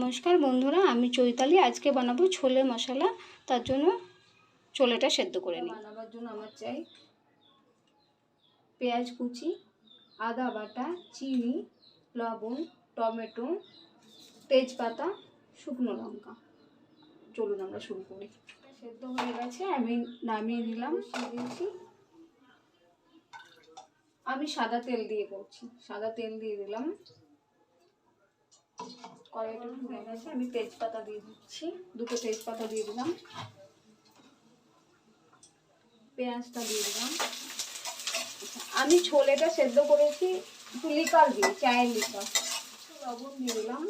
নমস্কার বন্ধুরা, আমি চৈতালি। আজকে বানাবো ছোলে মশলা। তার জন্য ছোলেটা সেদ্ধ করে নিই। বানাবার জন্য আমার চাই পেঁয়াজ কুচি, আদা বাটা, চিনি, লবণ, টমেটো, তেজপাতা, শুকনো লঙ্কা। চলুন আমরা শুরু করি। সেদ্ধ হয়ে গেছে, আমি নামিয়ে দিলাম। দিয়েছি, আমি সাদা তেল দিয়ে করছি। সাদা তেল দিয়ে দিলাম। কড়াইটা হয়ে গেছে, আমি তেজপাতা দিয়ে দিচ্ছি। দুটো তেজপাতা দিয়ে দিলাম। পেঁয়াজটা দিয়ে দিলাম। আমি ছোলেটা সেদ্ধ করেছি লিকার দিয়ে, চায়ের লিকার। লবণ দিয়ে দিলাম।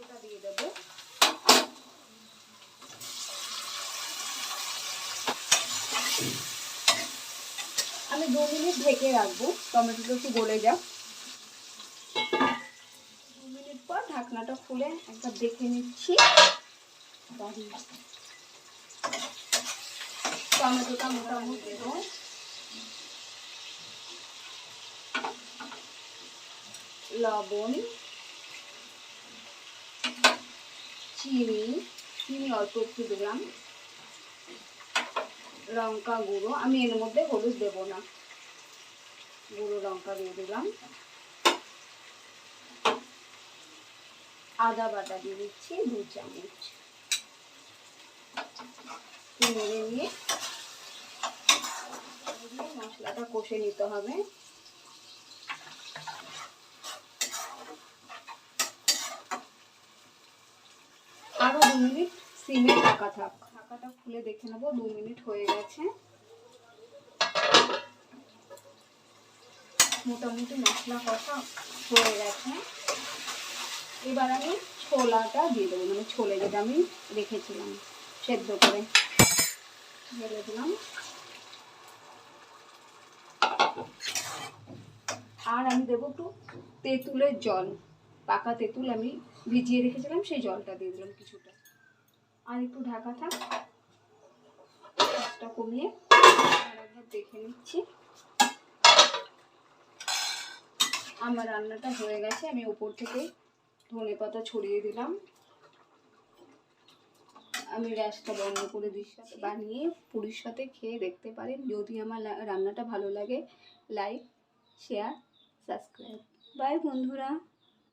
এটা দিয়ে দেবো। আমি 2 মিনিট ঢেকে রাখবো, টমেটোটা একটু গলে যাক। 2 মিনিট পর ঢাকনাটা খুলে একবার দেখে নিচ্ছি। টমেটোটা মোটামুটি দেবো। লবণ, চিনি অল্প একটু দিলাম, লঙ্কা গুঁড়ো। আমি এর মধ্যে হলুদ দেবো না, গুঁড়ো লঙ্কা দিয়ে দিলাম। আদা বাটা দিয়ে দিচ্ছি 2 চামচ। নেড়ে নিয়ে মশলাটা কষে নিতে হবে। আরো 2 মিনিট সিমে ঢাকা থাক। ঢাকাটা খুলে দেখে নেবো, 2 মিনিট হয়ে গেছে। মোটামুটি মশলা কষা হয়ে গেছে। এবার আমি ছোলাটা দিয়ে দেবো, মানে ছোলে যেটা আমি রেখেছিলাম সেদ্ধ করে ঢেলে দিলাম। আর আমি দেবো একটু তেঁতুলের জল, পাকা তেঁতুল আমি ভিজিয়ে রেখেছিলাম, সেই জলটা দিয়ে দিলাম কিছুটা। আর একটু ঢাকা থাক, গ্যাসটা কমিয়ে আর একবার দেখে নিচ্ছি। আমার রান্নাটা হয়ে গেছে। আমি উপর থেকে ধনেপাতা ছড়িয়ে দিলাম। আমি গ্যাসটা বন্ধ করে দিচ্ছি। বানিয়ে পুরীর সাথে খেয়ে দেখতে পারেন। যদি আমার রান্নাটা ভালো লাগে, লাইক, শেয়ার, সাবস্ক্রাইব। বাই বন্ধুরা।